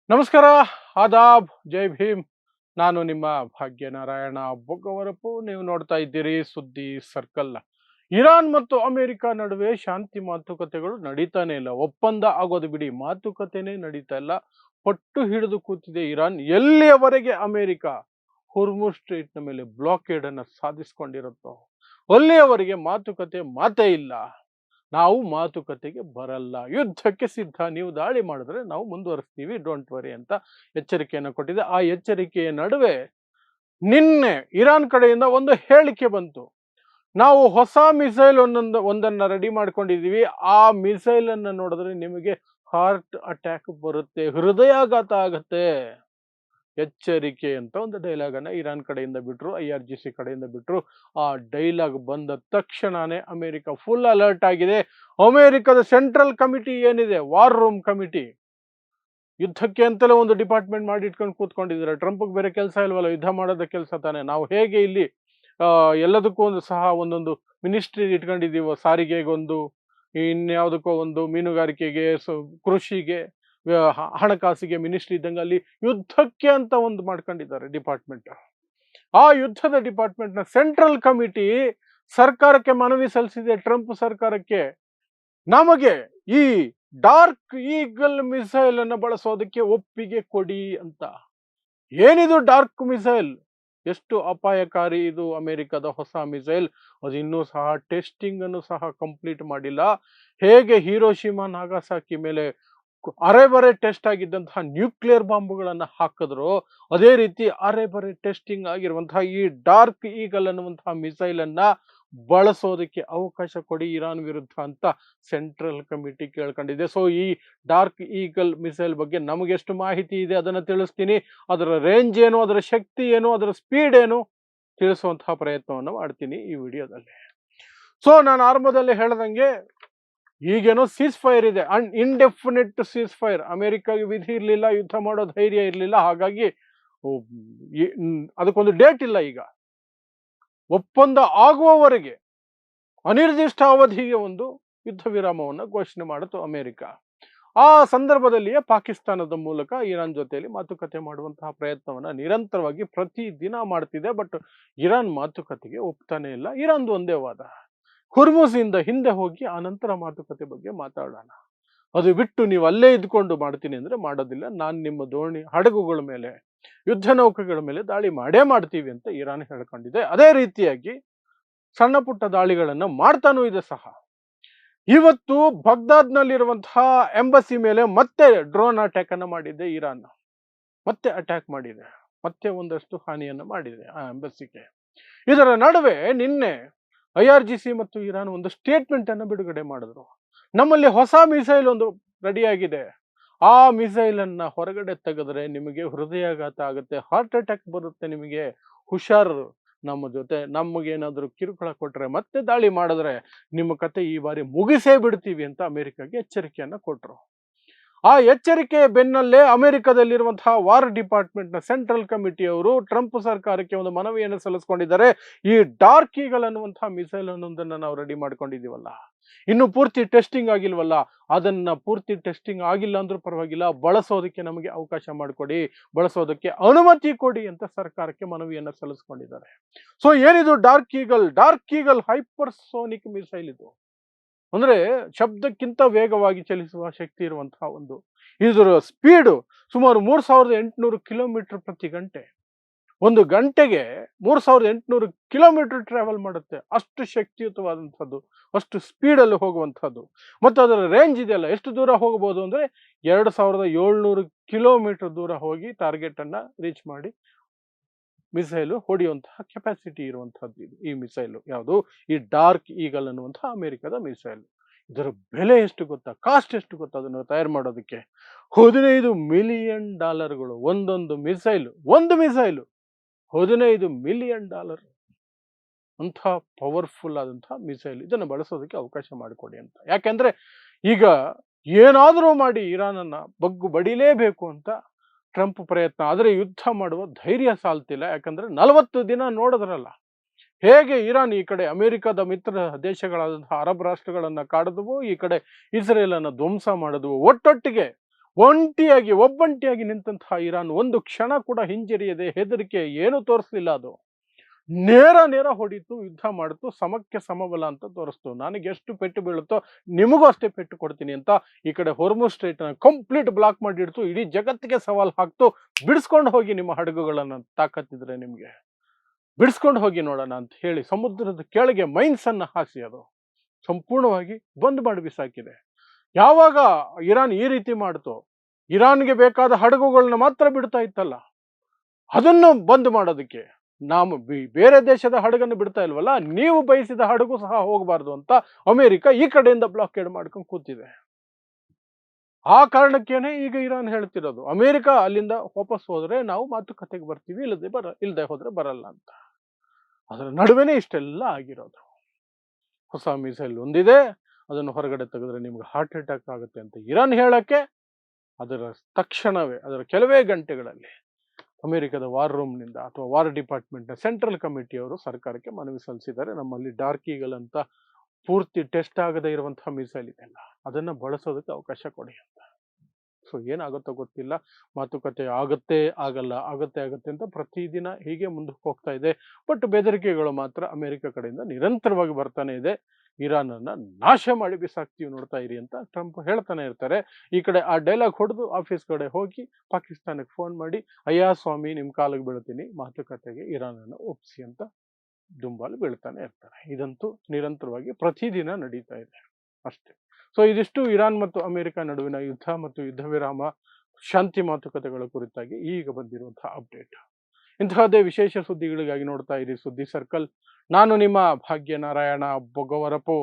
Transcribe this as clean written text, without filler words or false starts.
ನಮಸ್ಕಾರ, ಆದಾಬ್, ಜೈ ಭೀಮ್. ನಾನು ನಿಮ್ಮ ಭಾಗ್ಯನಾರಾಯಣ ಬೊಗ್ಗವರಪು. ನೀವು ನೋಡ್ತಾ ಇದ್ದೀರಿ ಸುದ್ದಿ ಸರ್ಕಲ್. ಇರಾನ್ ಮತ್ತು ಅಮೆರಿಕ ನಡುವೆ ಶಾಂತಿ ಮಾತುಕತೆಗಳು ನಡೀತಾನೆ ಇಲ್ಲ. ಒಪ್ಪಂದ ಆಗೋದು ಬಿಡಿ, ಮಾತುಕತೆನೇ ನಡೀತಾ ಇಲ್ಲ. ಪಟ್ಟು ಹಿಡಿದು ಕೂತಿದೆ ಇರಾನ್. ಎಲ್ಲಿಯವರೆಗೆ ಅಮೆರಿಕ ಹುರ್ಮುಜ್ ಸ್ಟ್ರೀಟ್ ನ ಮೇಲೆ ಬ್ಲಾಕೇಡ್ ಅನ್ನು ಸಾಧಿಸಿಕೊಂಡಿರುತ್ತೋ ಅಲ್ಲಿಯವರೆಗೆ ಮಾತುಕತೆ ಮಾತೇ ಇಲ್ಲ. ನಾವು ಮಾತುಕತೆಗೆ ಬರಲ್ಲ, ಯುದ್ಧಕ್ಕೆ ಸಿದ್ಧ, ನೀವು ದಾಳಿ ಮಾಡಿದ್ರೆ ನಾವು ಮುಂದುವರಿಸ್ತೀವಿ, ಡೋಂಟ್ ವರಿ ಅಂತ ಎಚ್ಚರಿಕೆಯನ್ನು ಕೊಟ್ಟಿದೆ. ಆ ಎಚ್ಚರಿಕೆಯ ನಡುವೆ ನಿನ್ನೆ ಇರಾನ್ ಕಡೆಯಿಂದ ಒಂದು ಹೇಳಿಕೆ ಬಂತು. ನಾವು ಹೊಸ ಮಿಸೈಲ್ ಒಂದನ್ನ ರೆಡಿ ಮಾಡ್ಕೊಂಡಿದೀವಿ. ಆ ಮಿಸೈಲ್ ಅನ್ನ ನೋಡಿದ್ರೆ ನಿಮಗೆ ಹಾರ್ಟ್ ಅಟ್ಯಾಕ್ ಬರುತ್ತೆ, ಹೃದಯಾಘಾತ ಆಗತ್ತೆ. ಎಚ್ಚರಿಕೆ ಅಂತ ಒಂದು ಡೈಲಾಗ್ ಅನ್ನ ಇರಾನ್ ಕಡೆಯಿಂದ ಬಿಟ್ರು, IRGC ಕಡೆಯಿಂದ ಬಿಟ್ರು. ಆ ಡೈಲಾಗ್ ಬಂದ ತಕ್ಷಣನೇ ಅಮೆರಿಕ ಫುಲ್ ಅಲರ್ಟ್ ಆಗಿದೆ. ಅಮೆರಿಕದ ಸೆಂಟ್ರಲ್ ಕಮಿಟಿ ಏನಿದೆ, ವಾರ್ ರೂಮ್ ಕಮಿಟಿ, ಯುದ್ಧಕ್ಕೆ ಅಂತಲೇ ಒಂದು ಡಿಪಾರ್ಟ್ಮೆಂಟ್ ಮಾಡಿ ಇಟ್ಕೊಂಡು ಕೂತ್ಕೊಂಡಿದ್ದಾರೆ. ಟ್ರಂಪ್ಗೆ ಬೇರೆ ಕೆಲಸ ಇಲ್ವಲ್ಲ, ಯುದ್ಧ ಮಾಡೋದ ಕೆಲಸ ತಾನೆ. ನಾವು ಹೇಗೆ ಇಲ್ಲಿ ಎಲ್ಲದಕ್ಕೂ ಒಂದು ಸಹ ಒಂದೊಂದು ಮಿನಿಸ್ಟ್ರಿ ಇಟ್ಕೊಂಡಿದ್ದೀವೋ, ಸಾರಿಗೆಗೊಂದು, ಇನ್ಯಾವುದಕ್ಕೋ ಒಂದು, ಮೀನುಗಾರಿಕೆಗೆ, ಕೃಷಿಗೆ, ಹಣಕಾಸಿಗೆ ಮಿನಿಸ್ಟ್ರಿ ಇದ್ದಂಗೆ ಅಲ್ಲಿ ಯುದ್ಧಕ್ಕೆ ಅಂತ ಒಂದು ಮಾಡ್ಕೊಂಡಿದ್ದಾರೆ ಡಿಪಾರ್ಟ್ಮೆಂಟ್. ಆ ಯುದ್ಧದ ಡಿಪಾರ್ಟ್ಮೆಂಟ್ ನ ಸೆಂಟ್ರಲ್ ಕಮಿಟಿ ಸರ್ಕಾರಕ್ಕೆ ಮನವಿ ಸಲ್ಲಿಸಿದೆ, ಟ್ರಂಪ್ ಸರ್ಕಾರಕ್ಕೆ, ನಮಗೆ ಈ ಡಾರ್ಕ್ ಈಗಲ್ ಮಿಸೈಲ್ ಅನ್ನು ಬಳಸೋದಕ್ಕೆ ಒಪ್ಪಿಗೆ ಕೊಡಿ ಅಂತ. ಏನಿದು ಡಾರ್ಕ್ ಮಿಸೈಲ್, ಎಷ್ಟು ಅಪಾಯಕಾರಿ ಇದು ಅಮೆರಿಕದ ಹೊಸ ಮಿಸೈಲ್. ಅದು ಇನ್ನೂ ಸಹ ಟೆಸ್ಟಿಂಗ್ ಅನ್ನು ಸಹ ಕಂಪ್ಲೀಟ್ ಮಾಡಿಲ್ಲ. ಹೇಗೆ ಹಿರೋಶಿಮಾ ನಾಗಾಸಾಕಿ ಮೇಲೆ ಅರೆಬರೆ ಟೆಸ್ಟ್ ಆಗಿದ್ದಂತಹ ನ್ಯೂಕ್ಲಿಯರ್ ಬಾಂಬ್ಗಳನ್ನ ಹಾಕಿದ್ರು, ಅದೇ ರೀತಿ ಅರೆಬರೆ ಟೆಸ್ಟಿಂಗ್ ಆಗಿರುವಂತಹ ಈ ಡಾರ್ಕ್ ಈಗಲ್ ಅನ್ನುವಂತಹ ಮಿಸೈಲ್ ಅನ್ನ ಬಳಸೋದಕ್ಕೆ ಅವಕಾಶ ಕೊಡಿ ಇರಾನ್ ವಿರುದ್ಧ ಅಂತ ಸೆಂಟ್ರಲ್ ಕಮಿಟಿ ಕೇಳ್ಕೊಂಡಿದೆ. ಸೊ ಈ ಡಾರ್ಕ್ ಈಗಲ್ ಮಿಸೈಲ್ ಬಗ್ಗೆ ನಮಗೆ ಎಷ್ಟು ಮಾಹಿತಿ ಇದೆ ಅದನ್ನ ತಿಳಿಸ್ತೀನಿ. ಅದರ ರೇಂಜ್ ಏನು, ಅದರ ಶಕ್ತಿ ಏನು, ಅದರ ಸ್ಪೀಡ್ ಏನು ತಿಳಿಸುವಂತಹ ಪ್ರಯತ್ನವನ್ನು ಮಾಡ್ತೀನಿ ಈ ವಿಡಿಯೋದಲ್ಲಿ. ಸೊ ನಾನು ಆರಂಭದಲ್ಲಿ ಹೇಳ್ದಂಗೆ, ಈಗೇನೋ ಸೀಸ್ ಫೈರ್ ಇದೆ, ಇನ್ಡೆಫಿನಿಟ್ ಸೀಸ್ ಫೈರ್. ಅಮೆರಿಕಾಗೆ ವಿಧಿ ಇರಲಿಲ್ಲ, ಯುದ್ಧ ಮಾಡೋ ಧೈರ್ಯ ಇರಲಿಲ್ಲ, ಹಾಗಾಗಿ ಅದಕ್ಕೊಂದು ಡೇಟ್ ಇಲ್ಲ. ಈಗ ಒಪ್ಪಂದ ಆಗುವವರೆಗೆ ಅನಿರ್ದಿಷ್ಟ ಅವಧಿಗೆ ಒಂದು ಯುದ್ಧ ವಿರಾಮವನ್ನು ಘೋಷಣೆ ಮಾಡಿತು ಅಮೆರಿಕ. ಆ ಸಂದರ್ಭದಲ್ಲಿಯೇ ಪಾಕಿಸ್ತಾನದ ಮೂಲಕ ಇರಾನ್ ಜೊತೆಯಲ್ಲಿ ಮಾತುಕತೆ ಮಾಡುವಂತಹ ಪ್ರಯತ್ನವನ್ನ ನಿರಂತರವಾಗಿ ಪ್ರತಿ ದಿನ ಮಾಡ್ತಿದೆ. ಬಟ್ ಇರಾನ್ ಮಾತುಕತೆಗೆ ಒಪ್ತಾನೆ ಇಲ್ಲ. ಇರಾನ್ದು ಒಂದೇ ವಾದ, ಹುರ್ಮುಜ್ ಇಂದ ಹಿಂದೆ ಹೋಗಿ ಆ ನಂತರ ಮಾತುಕತೆ ಬಗ್ಗೆ ಮಾತಾಡೋಣ, ಅದು ಬಿಟ್ಟು ನೀವು ಅಲ್ಲೇ ಇದ್ಕೊಂಡು ಮಾಡ್ತೀನಿ ಅಂದ್ರೆ ಮಾಡೋದಿಲ್ಲ, ನಾನು ನಿಮ್ಮ ದೋಣಿ ಹಡಗುಗಳ ಮೇಲೆ, ಯುದ್ಧ ನೌಕೆಗಳ ಮೇಲೆ ದಾಳಿ ಮಾಡೇ ಮಾಡ್ತೀವಿ ಅಂತ ಇರಾನ್ ಹೇಳ್ಕೊಂಡಿದೆ. ಅದೇ ರೀತಿಯಾಗಿ ಸಣ್ಣ ಪುಟ್ಟ ದಾಳಿಗಳನ್ನ ಮಾಡ್ತಾನೂ ಇದೆ ಸಹ. ಇವತ್ತು ಬಗ್ದಾದ್ನಲ್ಲಿರುವಂತಹ ಎಂಬಸಿ ಮೇಲೆ ಮತ್ತೆ ಡ್ರೋನ್ ಅಟ್ಯಾಕ್ ಅನ್ನ ಮಾಡಿದೆ ಇರಾನ್. ಮತ್ತೆ ಅಟ್ಯಾಕ್ ಮಾಡಿದೆ, ಮತ್ತೆ ಒಂದಷ್ಟು ಹಾನಿಯನ್ನು ಮಾಡಿದೆ ಆ ಎಂಬಸಿಗೆ. ಇದರ ನಡುವೆ ನಿನ್ನೆ IRGC ಮತ್ತು ಇರಾನ್ ಒಂದು ಸ್ಟೇಟ್ಮೆಂಟ್ ಅನ್ನು ಬಿಡುಗಡೆ ಮಾಡಿದ್ರು. ನಮ್ಮಲ್ಲಿ ಹೊಸ ಮಿಸೈಲ್ ಒಂದು ರೆಡಿಯಾಗಿದೆ, ಆ ಮಿಸೈಲ್ ಅನ್ನ ಹೊರಗಡೆ ತೆಗೆದ್ರೆ ನಿಮಗೆ ಹೃದಯಾಘಾತ ಆಗುತ್ತೆ, ಹಾರ್ಟ್ ಅಟ್ಯಾಕ್ ಬರುತ್ತೆ, ನಿಮಗೆ ಹುಷಾರ್. ನಮ್ಮ ಜೊತೆ ನಮಗೇನಾದ್ರೂ ಕಿರುಕುಳ ಕೊಟ್ರೆ, ಮತ್ತೆ ದಾಳಿ ಮಾಡಿದ್ರೆ ನಿಮ್ಮ ಕತೆ ಈ ಬಾರಿ ಮುಗಿಸೇ ಬಿಡ್ತೀವಿ ಅಂತ ಅಮೆರಿಕಾಗೆ ಎಚ್ಚರಿಕೆಯನ್ನ ಕೊಟ್ರು. ಆ ಎಚ್ಚರಿಕೆಯ ಬೆನ್ನಲ್ಲೇ ಅಮೆರಿಕದಲ್ಲಿರುವಂತಹ ವಾರ್ ಡಿಪಾರ್ಟ್ಮೆಂಟ್ ನ ಸೆಂಟ್ರಲ್ ಕಮಿಟಿಯವರು ಟ್ರಂಪ್ ಸರ್ಕಾರಕ್ಕೆ ಒಂದು ಮನವಿಯನ್ನು ಸಲ್ಲಿಸಿಕೊಂಡಿದ್ದಾರೆ. ಈ ಡಾರ್ಕ್ ಈಗಲ್ ಅನ್ನುವಂತಹ ಮಿಸೈಲ್ ಅನ್ನೊಂದನ್ನ ನಾವು ರೆಡಿ ಮಾಡ್ಕೊಂಡಿದೀವಲ್ಲ, ಇನ್ನು ಪೂರ್ತಿ ಟೆಸ್ಟಿಂಗ್ ಆಗಿಲ್ವಲ್ಲ, ಅದನ್ನ ಪೂರ್ತಿ ಟೆಸ್ಟಿಂಗ್ ಆಗಿಲ್ಲ ಅಂದ್ರೂ ಪರವಾಗಿಲ್ಲ, ಬಳಸೋದಕ್ಕೆ ನಮಗೆ ಅವಕಾಶ ಮಾಡಿಕೊಡಿ, ಬಳಸೋದಕ್ಕೆ ಅನುಮತಿ ಕೊಡಿ ಅಂತ ಸರ್ಕಾರಕ್ಕೆ ಮನವಿಯನ್ನು ಸಲ್ಲಿಸಿಕೊಂಡಿದ್ದಾರೆ. ಸೊ ಏನಿದು dark eagle? Dark eagle hypersonic missile. ಇದು ಅಂದ್ರೆ ಶಬ್ದಕ್ಕಿಂತ ವೇಗವಾಗಿ ಚಲಿಸುವ ಶಕ್ತಿ ಇರುವಂತಹ ಒಂದು, ಇದರ ಸ್ಪೀಡು ಸುಮಾರು 3800 ಕಿಲೋಮೀಟರ್ ಪ್ರತಿ ಗಂಟೆ. ಒಂದು ಗಂಟೆಗೆ 3800 ಕಿಲೋಮೀಟರ್ ಟ್ರಾವೆಲ್ ಮಾಡುತ್ತೆ. ಅಷ್ಟು ಶಕ್ತಿಯುತವಾದಂಥದ್ದು, ಅಷ್ಟು ಸ್ಪೀಡಲ್ಲಿ ಹೋಗುವಂಥದ್ದು. ಮತ್ತು ಅದರ ರೇಂಜ್ ಇದೆಯಲ್ಲ, ಎಷ್ಟು ದೂರ ಹೋಗಬಹುದು ಅಂದ್ರೆ 2700 ಕಿಲೋಮೀಟರ್ ದೂರ ಹೋಗಿ ಟಾರ್ಗೆಟ್ ಅನ್ನ ರೀಚ್ ಮಾಡಿ ಮಿಸೈಲು ಹೊಡೆಯುವಂತಹ ಕೆಪಾಸಿಟಿ ಇರುವಂತಹದ್ದು ಇದು. ಈ ಮಿಸೈಲು ಯಾವುದು? ಈ ಡಾರ್ಕ್ ಈಗಲ್ ಅನ್ನುವಂತಹ ಅಮೆರಿಕದ ಮಿಸೈಲ್. ಇದರ ಬೆಲೆ ಎಷ್ಟು ಗೊತ್ತಾ? ಕಾಸ್ಟ್ ಎಷ್ಟು ಗೊತ್ತಾ? ಅದನ್ನು ತಯಾರು ಮಾಡೋದಕ್ಕೆ $15 ಮಿಲಿಯನ್. ಒಂದೊಂದು ಮಿಸೈಲು, ಒಂದು ಮಿಸೈಲು $15 ಮಿಲಿಯನ್. ಅಂಥ ಪವರ್ಫುಲ್ ಆದಂತಹ ಮಿಸೈಲ್. ಇದನ್ನು ಬಳಸೋದಕ್ಕೆ ಅವಕಾಶ ಮಾಡಿಕೊಡಿ ಅಂತ. ಯಾಕೆಂದ್ರೆ ಈಗ ಏನಾದರೂ ಮಾಡಿ ಇರಾನನ್ನ ಬಗ್ಗು ಬಡಿಲೇಬೇಕು ಅಂತ ಟ್ರಂಪ್ ಪ್ರಯತ್ನ. ಆದರೆ ಯುದ್ಧ ಮಾಡುವ ಧೈರ್ಯ ಸಾಲ್ತಿಲ್ಲ. ಯಾಕಂದ್ರೆ 40 ದಿನ ನೋಡಿದ್ರಲ್ಲ ಹೇಗೆ ಇರಾನ್ ಈ ಕಡೆ ಅಮೆರಿಕದ ಮಿತ್ರ ದೇಶಗಳಾದಂತಹ ಅರಬ್ ರಾಷ್ಟ್ರಗಳನ್ನ ಕಾಡಿದ್ವು, ಈ ಕಡೆ ಇಸ್ರೇಲ್ ಅನ್ನ ಧ್ವಂಸ ಮಾಡಿದ್ವು. ಒಟ್ಟೊಟ್ಟಿಗೆ ಒಬ್ಬಂಟಿಯಾಗಿ ನಿಂತಹ ಇರಾನ್ ಒಂದು ಕ್ಷಣ ಕೂಡ ಹಿಂಜರಿಯದೆ ಹೆದರಿಕೆ ಏನು ತೋರಿಸ್ಲಿಲ್ಲ. ಅದು ನೇರ ಹೊಡಿತು, ಯುದ್ಧ ಮಾಡಿತು, ಸಮಕ್ಕೆ ಸಮಬಲ ಅಂತ ತೋರಿಸ್ತು. ನನಗೆ ಎಷ್ಟು ಪೆಟ್ಟು ಬೀಳುತ್ತೋ ನಿಮಗೂ ಅಷ್ಟೇ ಪೆಟ್ಟು ಕೊಡ್ತೀನಿ ಅಂತ ಈ ಕಡೆ ಹೊರ್ಮುಜ್ ಸ್ಟ್ರೈಟ್ ಕಂಪ್ಲೀಟ್ ಬ್ಲಾಕ್ ಮಾಡಿಡ್ತು. ಇಡೀ ಜಗತ್ತಿಗೆ ಸವಾಲ್ ಹಾಕ್ತು, ಬಿಡಿಸ್ಕೊಂಡು ಹೋಗಿ ನಿಮ್ಮ ಹಡಗುಗಳನ್ನ, ತಾಕತ್ತಿದ್ರೆ ನಿಮ್ಗೆ ಬಿಡಿಸ್ಕೊಂಡು ಹೋಗಿ ನೋಡೋಣ ಅಂತ ಹೇಳಿ ಸಮುದ್ರದ ಕೆಳಗೆ ಮೈನ್ಸ್ ಅನ್ನ ಹಾಸಿ ಅದು ಸಂಪೂರ್ಣವಾಗಿ ಬಂದ್ ಮಾಡಿ ಬಿಸಾಕಿದೆ. ಯಾವಾಗ ಇರಾನ್ ಈ ರೀತಿ ಮಾಡ್ತು, ಇರಾನ್ಗೆ ಬೇಕಾದ ಹಡಗುಗಳನ್ನ ಮಾತ್ರ ಬಿಡ್ತಾ ಇತ್ತಲ್ಲ, ಅದನ್ನು ಬಂದ್ ಮಾಡೋದಕ್ಕೆ ನಾವು ಬೇರೆ ದೇಶದ ಹಡಗನ್ನು ಬಿಡ್ತಾ ಇಲ್ವಲ್ಲ, ನೀವು ಬಯಸಿದ ಹಡಗು ಸಹ ಹೋಗಬಾರ್ದು ಅಂತ ಅಮೆರಿಕ ಈ ಕಡೆಯಿಂದ ಬ್ಲಾಕೇಡ್ ಮಾಡ್ಕೊಂಡು ಕೂತಿದೆ. ಆ ಕಾರಣಕ್ಕೇನೆ ಈಗ ಇರಾನ್ ಹೇಳ್ತಿರೋದು, ಅಮೆರಿಕ ಅಲ್ಲಿಂದ ವಾಪಸ್ ಹೋದ್ರೆ ನಾವು ಮಾತುಕತೆಗೆ ಬರ್ತೀವಿ, ಇಲ್ಲದೆ ಹೋದ್ರೆ ಬರಲ್ಲ ಅಂತ. ಅದರ ನಡುವೆನೇ ಇಷ್ಟೆಲ್ಲ ಆಗಿರೋದು. ಹೊಸ ಮಿಸೈಲ್ ಒಂದಿದೆ, ಅದನ್ನು ಹೊರಗಡೆ ತೆಗೆದ್ರೆ ನಿಮ್ಗೆ ಹಾರ್ಟ್ ಅಟ್ಯಾಕ್ ಆಗುತ್ತೆ ಅಂತ ಇರಾನ್ ಹೇಳಕ್ಕೆ, ಅದರ ತಕ್ಷಣವೇ ಅದರ ಕೆಲವೇ ಗಂಟೆಗಳಲ್ಲಿ ಅಮೆರಿಕದ ವಾರ್ ರೂಮ್ನಿಂದ ಅಥವಾ ವಾರ್ ಡಿಪಾರ್ಟ್ಮೆಂಟ್ನ ಸೆಂಟ್ರಲ್ ಕಮಿಟಿಯವರು ಸರ್ಕಾರಕ್ಕೆ ಮನವಿ ಸಲ್ಲಿಸಿದ್ದಾರೆ. ನಮ್ಮಲ್ಲಿ ಡಾರ್ಕ್ ಈಗಲ್ ಅಂತ ಪೂರ್ತಿ ಟೆಸ್ಟ್ ಆಗದೇ ಇರುವಂತಹ ಮಿಸೈಲ್ ಇದೆಲ್ಲ, ಅದನ್ನ ಬಳಸೋದಕ್ಕೆ ಅವಕಾಶ ಕೊಡಿ ಅಂತ. ಸೊ ಏನಾಗುತ್ತೋ ಗೊತ್ತಿಲ್ಲ, ಮಾತುಕತೆ ಆಗುತ್ತೆ ಆಗುತ್ತೆ ಅಂತ ಪ್ರತಿದಿನ ಹೀಗೆ ಮುಂದಕ್ಕೆ ಹೋಗ್ತಾ ಇದೆ. ಬಟ್ ಬೆದರಿಕೆಗಳು ಮಾತ್ರ ಅಮೆರಿಕ ಕಡೆಯಿಂದ ನಿರಂತರವಾಗಿ ಬರ್ತಾನೆ ಇದೆ. ಇರಾನ್ ಅನ್ನ ನಾಶ ಮಾಡಿ ಬಿಸಾಕ್ತೀವಿ ನೋಡ್ತಾ ಇರಿ ಅಂತ ಟ್ರಂಪ್ ಹೇಳ್ತಾನೆ ಇರ್ತಾರೆ. ಈ ಕಡೆ ಆ ಡೈಲಾಗ್ ಹೊಡೆದು ಆಫೀಸ್ ಕಡೆ ಹೋಗಿ ಪಾಕಿಸ್ತಾನಕ್ಕೆ ಫೋನ್ ಮಾಡಿ, ಅಯ್ಯ ಸ್ವಾಮಿ ನಿಮ್ ಕಾಲಿಗೆ ಬೀಳ್ತೀನಿ, ಮಾತುಕತೆಗೆ ಇರಾನ್ ಅನ್ನ ಒಪ್ಸಿ ಅಂತ ದುಂಬಾಲು ಬೀಳ್ತಾನೆ ಇರ್ತಾರೆ. ಇದಂತೂ ನಿರಂತರವಾಗಿ ಪ್ರತಿದಿನ ನಡೀತಾ ಇದೆ ಅಷ್ಟೇ. ಸೊ ಇದಿಷ್ಟು ಇರಾನ್ ಮತ್ತು ಅಮೆರಿಕ ನಡುವಿನ ಯುದ್ಧ ಮತ್ತು ಯುದ್ಧ ವಿರಾಮ ಶಾಂತಿ ಮಾತುಕತೆಗಳ ಕುರಿತಾಗಿ ಈಗ ಬಂದಿರುವಂತಹ ಅಪ್ಡೇಟ್. ಇಂತಹದೇ ವಿಶೇಷ ಸುದ್ದಿಗಳಿಗಾಗಿ ನೋಡ್ತಾ ಇರಿ ಸುದ್ದಿ ಸರ್ಕಲ್. ನಾನು ನಿಮ್ಮ ಭಾಗ್ಯನಾರಾಯಣ ಬೊಗವರಪು.